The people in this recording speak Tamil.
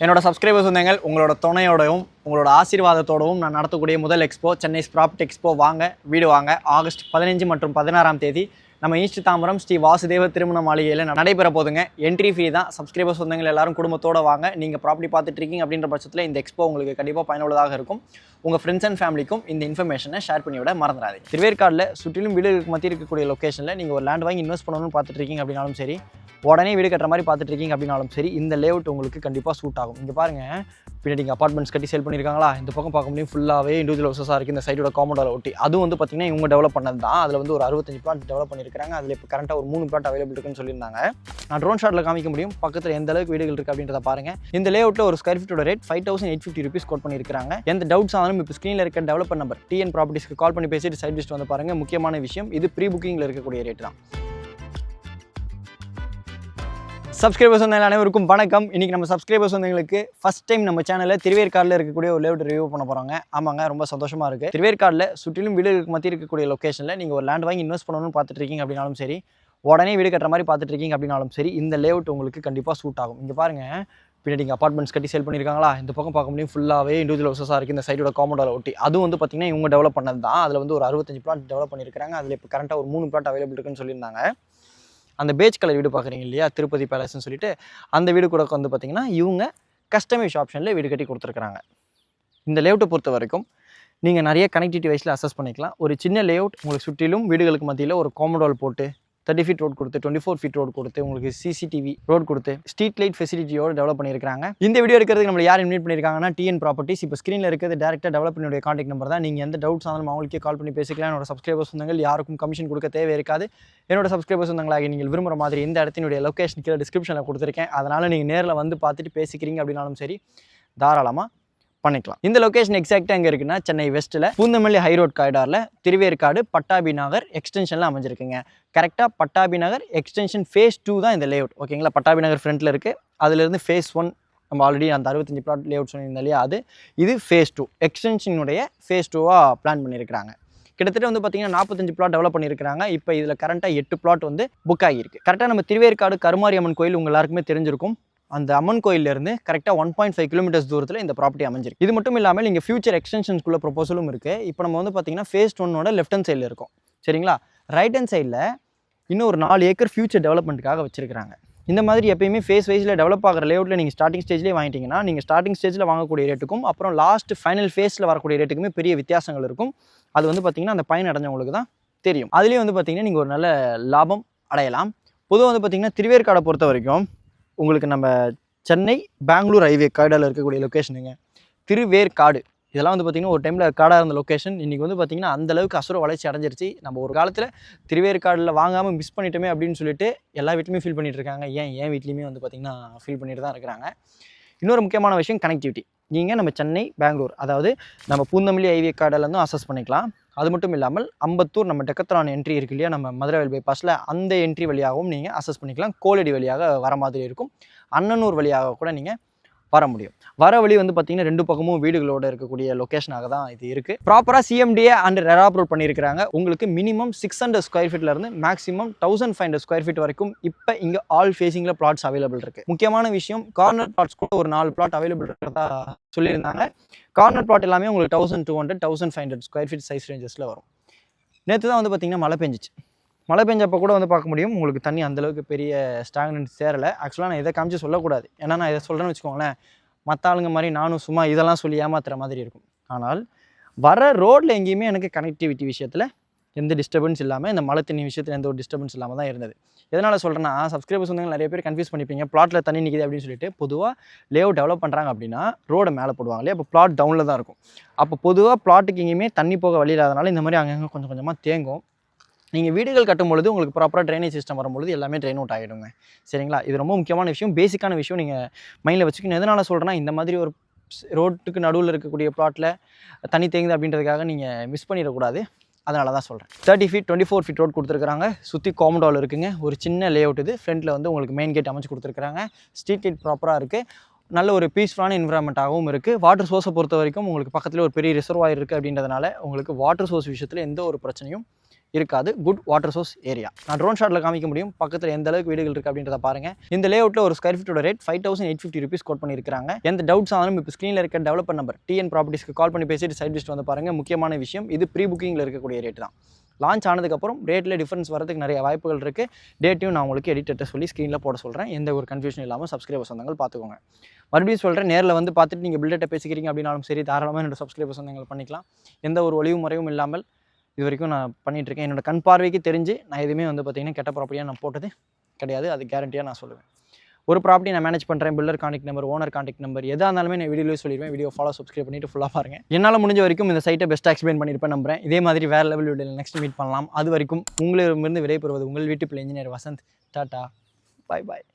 என்னோட சப்ஸ்கிரைபர்ஸ் வந்தீங்கள் உங்களோட துணையோடவும் உங்களோட ஆசீர்வாதத்தோடவும் நான் நடத்தக்கூடிய முதல் எக்ஸ்போ சென்னை ப்ராப்பர்ட்டி எக்ஸ்போ வாங்க வீடு வாங்க ஆகஸ்ட் 15 மற்றும் 16ஆம் தேதி நம்ம ஈஸ்ட் தாம்பரம் ஸ்ரீ வாசுதேவ திருமண மாளிகையில் நடைபெற போதுங்க. என்ட்ரி ஃபீ தான். சப்ஸ்கிரைபர்ஸ் வந்தவங்க எல்லாரும் குடும்பத்தோடு வாங்க. நீங்கள் ப்ராப்பர்ட்டி பார்த்துட்டு இருக்கீங்க அப்படின்ற பட்சத்தில் இந்த எக்ஸ்போ உங்களுக்கு கண்டிப்பாக பயனுள்ளதாக இருக்கும். உங்கள் ஃப்ரெண்ட்ஸ் அண்ட் ஃபேமிலிக்கும் இந்த இன்ஃபர்மேஷனை ஷேர் பண்ணி விட மறந்துடாது. திருவேற்காடில் சுற்றிலும் வீடுகளுக்கு மத்திய இருக்கக்கூடிய லொக்கேஷனில் நீங்கள் ஒரு லேண்ட் வாங்கி இன்வெஸ்ட் பண்ணணும்னு பார்த்துட்டு இருக்கீங்க அப்படின்னாலும் சரி, உடனே வீடு கட்டுற மாதிரி பார்த்துட்டு இருக்கீங்க அப்படின்னாலும் சரி, இந்த லேஅவுட் உங்களுக்கு கண்டிப்பாக சூட் ஆகும். இங்கே பாருங்கள், பின்னாடி இங்கே அப்பார்ட்மெண்ட்ஸ் கட்டி சேல் பண்ணியிருக்காங்களா, இந்த பக்கம் பார்க்க முடியும் ஃபுல்லாகவே இண்டிவிஜுவல் ஹவுஸஸாக இருக்குது. இந்த சைடோட காம்பவுண்டோட ஒட்டி அது வந்து பார்த்திங்கன்னா இவங்க டெவலப் பண்ணது தான். அதில் வந்து ஒரு 65 பிளாட் டெவலப் பண்ணியிருக்காங்க. அதில் இப்போ கரண்ட்டாக ஒரு 3 பிளாட் அவைலபிள் இருக்குன்னு சொல்லியிருந்தாங்க. நான் ட்ரோன் ஷாட்டில் காமிக்க முடியும் பக்கத்தில் எந்த அளவுக்கு வீடுகள் இருக்குது அப்படின்றத பாருங்கள். இந்த லேஅவுட்டில் ஒரு ஸ்கொயர் ஃபீட்டோட ரேட் 5850 ருபீஸ் கோட் பண்ணியிருக்காங்க. எந்த டவுட்ஸ் ஆனாலும் இப்போ ஸ்க்ரீனில் இருக்க டெவலப்பர் நம்பர் டிஎன் ப்ராப்பர்ட்டிஸ்க்கு கால் பண்ணி பேசிட்டு சைட் லிஸ்ட் வந்து பாருங்கள். முக்கியமான விஷயம், இது ப்ரீ புக்கிங்கில் இருக்கக்கூடிய ரேட் தான். சப்ஸ்கிரைபர்ஸ் வந்த அனைவருக்கும் வணக்கம். இன்றைக்கி நம்ம சப்ஸ்கிரைபர்ஸ் வந்தவங்களுக்கு ஃபஸ்ட் டைம் நம்ம சேனலில் திருவேற்காடில் இருக்கக்கூடிய ஒரு லேஅவுட் ரிவ்யூ பண்ண போகிறாங்க. ஆமாங்க, ரொம்ப சந்தோஷமாக இருக்குது. திருவேற்காடில் சுற்றிலும் வீடுகளுக்கு மத்திய இருக்கக்கூடிய லொக்கேஷனில் நீங்கள் ஒரு லேண்ட் வாங்கி இன்வெஸ்ட் பண்ணணும்னு பார்த்துட்டு இருக்கீங்க அப்படின்னாலும் சரி, உடனே வீடு கட்டுற மாதிரி பார்த்துட்டு இருக்கீங்க அப்படின்னாலும் சரி, இந்த லேஅவுட் உங்களுக்கு கண்டிப்பாக சூட் ஆகும். இங்கே பாருங்கள், பின்னாடி இங்கே அப்பார்ட்மெண்ட்ஸ் கட்டி சேல் பண்ணியிருக்காங்களா, இந்த பக்கம் பார்க்க முடியும் ஃபுல்லாகவே இண்டிவிஜுவல் ஹவுஸஸாக இருக்குது. இந்த சைடோட காம்பவுண்டோட ஒட்டி அது வந்து பார்த்திங்கன்னா இவங்க டெவலப் பண்ணது தான். அதில் வந்து ஒரு 65 பிளாட் டெவலப் பண்ணியிருக்காங்க. அதில் இப்போ கரண்ட்டாக ஒரு 3 பிளாட் அவைலபிள் இருக்குன்னு சொல்லியிருந்தாங்க. அந்த பேஜ் கலர் வீடு பார்க்குறீங்க இல்லையா, திருப்பதி பேலஸ்ன்னு சொல்லிட்டு, அந்த வீடு கூட வந்து பார்த்திங்கன்னா இவங்க கஸ்டமைஸ் ஆப்ஷனில் வீடு கட்டி கொடுத்துருக்குறாங்க. இந்த லேஅவுட்டை பொறுத்த வரைக்கும் நீங்கள் நிறைய கனெக்டிவிட்டி வைஸில் அசஸ் பண்ணிக்கலாம். ஒரு சின்ன லேஅவுட் உங்களுக்கு சுற்றிலும் வீடுகளுக்கு மத்தியில் ஒரு காம்பவுண்ட் போட்டு 30 ஃபீட் ரோட் கொடுத்து 24 ஃபீட் ரோட் கொடுத்து உங்களுக்கு சிசிடிவி ரோட் கொடுத்து ஸ்ட்ரீட் லைட் ஃபெசிலிட்டியோடு டெவலப் பண்ணியிருக்காங்க. இந்த வீடியோ எடுக்கிறதுக்கு நம்மளை யார் இன்வைட் பண்ணியிருக்காங்கன்னா டிஎன் ப்ராப்பர்ட்டிஸ். இப்போ ஸ்க்ரீனில் இருக்கிறது டேரெக்டாக டெவலப்பனுடைய கான்டாக்ட் நம்பர் தான். நீங்கள் எந்த டவுட்ஸ் ஆனாலும் அவங்களுக்கே கால் பண்ணி பேசிக்கலாம். என்னோட சப்ஸ்கிரைபர்ஸ் சொந்தங்கள் யாருக்கும் கமிஷன் கொடுக்க தேவை இருக்காது. என்னோட சப்ஸ்கிரைபர்ஸ் சொந்தங்களாக நீங்கள் விரும்புகிற மாதிரி இந்த இடத்தினுடைய லொக்கேஷன் கீழே டிஸ்கிரிப்ஷனில் கொடுத்துருக்கேன். அதனால் நீங்கள் நேரில் வந்து பார்த்துட்டு பேசிக்கிறீங்க அப்படின்னாலும் சரி, தாராளமாக பண்ணிக்கலாம். இந்த லொக்கேஷன் எக்ஸாக்டாக எங்கே இருக்குன்னா, சென்னை வெஸ்ட்டில் பூந்தமல்லி ஹைரோட் காரிடாரில் திருவேற்காடு பட்டாபி நகர் எக்ஸ்டென்ஷனில் அமைஞ்சிருக்குங்க. கரெக்டாக பட்டாபி நகர் எக்ஸ்டென்ஷன் ஃபேஸ் 2 தான் இந்த லேஅவுட். ஓகேங்களா, பட்டாபி நகர் ஃப்ரண்ட்டில் இருக்குது. அதுலேருந்து ஃபேஸ் 1 நம்ம ஆல்ரெடி அந்த 65 பிளாட் லேஅவுட் சொன்னிருந்தோம் இல்லையா, இது ஃபேஸ் 2 எக்ஸ்டென்ஷனுடைய ஃபேஸ் 2வாக பிளான் பண்ணியிருக்கிறாங்க. கிட்டத்தட்ட வந்து பார்த்திங்கன்னா 45 பிளாட் டெவலப் பண்ணியிருக்காங்க. இப்போ இதில் கரண்ட்டாக 8 பிளாட் வந்து புக் ஆகியிருக்கு. கரெக்டாக நம்ம திருவேற்காடு கருமாரி அம்மன் கோயில் உங்கள் எல்லாருக்குமே தெரிஞ்சிருக்கும். அந்த அம்மன் கோயிலேருந்து கரெக்டாக 1.5 கிலோமீட்டர்ஸ் தூரத்தில் இந்த ப்ராப்பர்ட்டி அமைஞ்சிருக்கு. இது மட்டும் இல்லாமல் நீங்கள் ஃபியூச்சர் எக்ஸ்டென்ஷன்ஸ்குள்ள ப்ரொபோசலும் இருக்குது. இப்போ நம்ம வந்து பார்த்திங்கன்னா ஃபேஸ் 1ஓட லெஃப்ட் ஹேண்ட் சைடில் இருக்கும். சரிங்களா, ரைட் ஹேண்ட் சைடில் இன்னும் ஒரு 4 ஏக்கர் ஃபியூச்சர் டெவலப்மெண்ட்டுக்காக வச்சிருக்காங்க. இந்த மாதிரி எப்பயுமே ஃபேஸ் வைஸில் டெவலப் ஆகிற லேஅவுட்டில் நீங்கள் ஸ்டார்டிங் ஸ்டேஜ்லேயே வாங்கிட்டீங்கன்னா, நீங்கள் ஸ்டார்டிங் ஸ்டேஜில் வாங்கக்கூடிய ரேட்டுக்கும் அப்புறம் லாஸ்ட் ஃபைனல் ஃபேஸில் வரக்கூடிய ரேட்டுக்குமே பெரிய வித்தியாசங்கள் இருக்கும். அது வந்து பார்த்திங்கன்னா அந்த பயன் அடைஞ்சவங்களுக்கு தான் தெரியும். அதுலேயும் வந்து பார்த்திங்கன்னா நீங்கள் ஒரு நல்ல லாபம் அடையலாம். பொதுவாக வந்து பார்த்திங்கன்னா திருவேற்காடை பொறுத்த வரைக்கும் உங்களுக்கு நம்ம சென்னை பெங்களூர் ஹைவே காரிடாரில் இருக்கக்கூடிய லொக்கேஷனுங்க திருவேற்காடு. இதெல்லாம் வந்து பார்த்திங்கன்னா ஒரு டைமில் காடாக இருந்த லொக்கேஷன் இன்றைக்கி வந்து பார்த்திங்கன்னா அந்தளவுக்கு அசுர வளர்ச்சி அடைஞ்சிருச்சு. நம்ம ஒரு காலத்தில் திருவேற்காடில் வாங்காமல் மிஸ் பண்ணிட்டோமே அப்படின்னு சொல்லிட்டு எல்லா வீட்லையுமே ஃபீல் பண்ணிகிட்டு இருக்காங்க. என் வீட்லேயுமே வந்து பார்த்திங்கன்னா ஃபீல் பண்ணிட்டு தான் இருக்கிறாங்க. இன்னொரு முக்கியமான விஷயம் கனெக்டிவிட்டி. நீங்கள் நம்ம சென்னை பெங்களூர், அதாவது நம்ம பூந்தமல்லி ஹைவே கார்டிலேருந்தும் அசஸ் பண்ணிக்கலாம். அது மட்டும் இல்லாமல் அம்பத்தூர் நம்ம டெக்கத்ரான் என்ட்ரி இருக்கு இல்லையா, நம்ம மதுரை பைபாஸில் அந்த என்ட்ரி வழியாகவும் நீங்கள் அசஸ் பண்ணிக்கலாம். கோலடி வழியாக வர மாதிரி இருக்கும். அண்ணனூர் வழியாக கூட நீங்கள் வர முடியும். வர வழி வந்து பார்த்திங்கன்னா 2 பக்கமும் வீடுகளோடு இருக்கக்கூடிய லொக்கேஷனாக தான் இது இருக்குது. ப்ராப்பராக சிஎம்டிஏ அண்ட் ரெரா அப்ரூவ் பண்ணியிருக்கிறாங்க. உங்களுக்கு மினிமம் 600 ஸ்கொயர் ஃபீட்லேருந்து மேக்ஸிமம் 1500 ஸ்கொயர் ஃபீட் வரைக்கும் இப்போ இங்கே ஆல் ஃபேஸிங்கில் பிளாட்ஸ் அவைலபிள் இருக்குது. முக்கியமான விஷயம், கார்னர் பிளாட்ஸ் கூட ஒரு 4 பிளாட் அவைலபிள் இருக்கிறதா சொல்லியிருந்தாங்க. கார்னர் பிளாட் எல்லாமே உங்களுக்கு 1200 1500 ஸ்கொயர் ஃபீட் சைஸ் ரேஞ்சஸில் வரும். நேற்று தான் வந்து பார்த்திங்கன்னா மழை பெஞ்சிச்சு. மழை பெஞ்சப்போ கூட வந்து பார்க்க முடியும் உங்களுக்கு தண்ணி அந்தளவுக்கு பெரிய ஸ்டாக்னன்ட் சேரலை. ஆக்சுவலாக நான் இதை காமிச்சு சொல்லக்கூடாது. ஏன்னா நான் இதை சொல்கிறேன்னு வச்சுக்கோங்களேன், மற்ற ஆளுங்க மாதிரி நானும் சும்மா இதெல்லாம் சொல்லி ஏமாத்துற மாதிரி இருக்கும். ஆனால் வர ரோட்டில் எங்கேயுமே எனக்கு கனெக்டிவிட்டி விஷயத்தில் எந்த டிஸ்டர்பன்ஸ் இல்லாமல், இந்த மழை தண்ணி விஷயத்தில் எந்த ஒரு டிஸ்டர்பன்ஸ் இல்லாமல் தான் இருந்தது. எதனால் சொல்கிறேன்னா, சப்ஸ்கிரைபர்ஸ் வந்து நிறைய பேர் கன்ஃபியூஸ் பண்ணிப்பீங்க. பிளாட்டில் தண்ணி நிற்கிது அப்படின்னு சொல்லிட்டு. பொதுவாக லேஅவுட் டெவலப் பண்ணுறாங்க அப்படின்னா ரோடை மேலே போடுவாங்க இல்லையா, அப்போ பிளாட் டவுனில் தான் இருக்கும். அப்போ பொதுவாக பிளாட்டுக்கு எங்கேயுமே தண்ணி போக வழி இல்லாதனால இந்த மாதிரி அங்கங்கே கொஞ்சம் கொஞ்சமாக தேங்கும். நீங்கள் வீடுகள் கட்டும்பொழுது உங்களுக்கு ப்ராப்பராக ட்ரைனேஜ் சிஸ்டம் வரும்பொழுது எல்லாமே ட்ரைன் அவுட் ஆகிடுங்க. சரிங்களா, இது ரொம்ப முக்கியமான விஷயம், பேசிக்கான விஷயம் நீங்கள் மைண்டில் வச்சுக்கணும். எதனால் சொல்கிறேன்னா, இந்த மாதிரி ஒரு ரோட்டுக்கு நடுவில் இருக்கக்கூடிய பிளாட்டில் தண்ணி தேங்குது அப்படின்றதுக்காக நீங்கள் மிஸ் பண்ணிடக்கூடாது. அதனால தான் சொல்கிறேன். 30 ஃபீட் 24 ஃபீட் ரோட் கொடுத்துருக்காங்க. சுற்றி காம்பவுண்ட் இருக்குங்க. ஒரு சின்ன லேஅவுட் இது. ஃப்ரண்ட்டில் வந்து உங்களுக்கு மெயின் கேட் அமைச்சு கொடுத்துருக்காங்க. ஸ்ட்ரீட் லைட் ப்ராப்பராக இருக்குது. நல்ல ஒரு பீஸ்ஃபுல்லான என்விரான்மெண்ட்டாகவும் இருக்குது. வாட்டர் சோர்ஸை பொறுத்த வரைக்கும் உங்களுக்கு பக்கத்தில் ஒரு பெரிய ரிசர்வாயர் இருக்குது அப்படின்றதுனால உங்களுக்கு வாட்டர் சோர்ஸ் விஷயத்தில் எந்த ஒரு பிரச்சனையும் இருக்காது. Good water source area. நான் ட்ரோன் ஷாட்டில் காமிக்க முடியும் பக்கத்தில் எந்த அளவுக்கு வீடுகள் இருக்குது அப்படின்றத பாருங்கள். இந்த லேஅவுட்டில் ஒரு ஸ்கொயர் ஃபீட்டோட ரேட் 5850 rupees கோட் பண்ணியிருக்காங்க. எந்த டவுட்ஸ் ஆனாலும் இப்போ ஸ்க்ரீனில் இருக்க டெவலப்பர் நம்பர் டிஎன் ப்ராப்பர்ட்டிஸ்க்கு கால் பண்ணி பேசிட்டு சைட் விசிட் வந்து பாருங்கள். முக்கியமான விஷயம் இது ப்ரீ புக்கிங்கில் இருக்கக்கூடிய ரேட் தான். லான்ச் ஆனதுக்கப்புறம் ரேட்டில் டிஃபரன்ஸ் வரதுக்கு நிறைய வாய்ப்புகள் இருக்குது. டேட்டையும் நான் உங்களுக்கு எடிட்டர்கிட்ட சொல்லி ஸ்க்ரீனில் போட சொல்கிறேன். எந்த ஒரு கன்ஃபியூஷன் இல்லாமல் சப்ஸ்கிரைபர் சொந்தங்கள் பார்த்துக்கோங்க. மறுபடியும் சொல்கிறேன், நேரில் வந்து பார்த்துட்டு நீங்கள் பில்டர்கிட்ட பேசிக்கிறீங்க அப்படின்னாலும் சரி, தாராளமாக என்னோட சப்ஸ்கிரைபர் சொந்தங்கள் பண்ணிக்கலாம். எந்த ஒரு ஒளிவு முறையும் இல்லாமல் இது வரைக்கும் நான் பண்ணிகிட்ருக்கேன். என்னோட கண் பார்வைக்கு தெரிஞ்சு நான் எதுவுமே வந்து பார்த்திங்கன்னா கெட்ட ப்ராப்பர்ட்டியாக நான் போட்டது கிடையாது. அது கேரண்டியாக நான் சொல்லுவேன். ஒரு ப்ராப்பர்ட்டி நான் மேனேஜ் பண்ணுறேன், builder contact number, owner contact number எதாக இருந்தாலுமே நான் வீடியோவில் சொல்லிடுவேன். வீடியோ ஃபாலோ சப்ஸ்கிரைப் பண்ணிட்டு ஃபுல்லாக பாருங்கள். என்னால் முடிஞ்ச வரைக்கும் இந்த சைட்டை பெஸ்ட்டாக எக்ஸ்பிளைன் பண்ணியிருப்பேன் நம்புறேன். இதே மாதிரி வேறு லெவல் வீடியோவில் நெக்ஸ்ட் மீட் பண்ணலாம். அது வரைக்கும் உங்களிடமிருந்து விடைபெறுவது உங்கள் வீட்டு பிள்ளை இன்ஜினியர் வசந்த். டாட்டா, பாய் பாய்.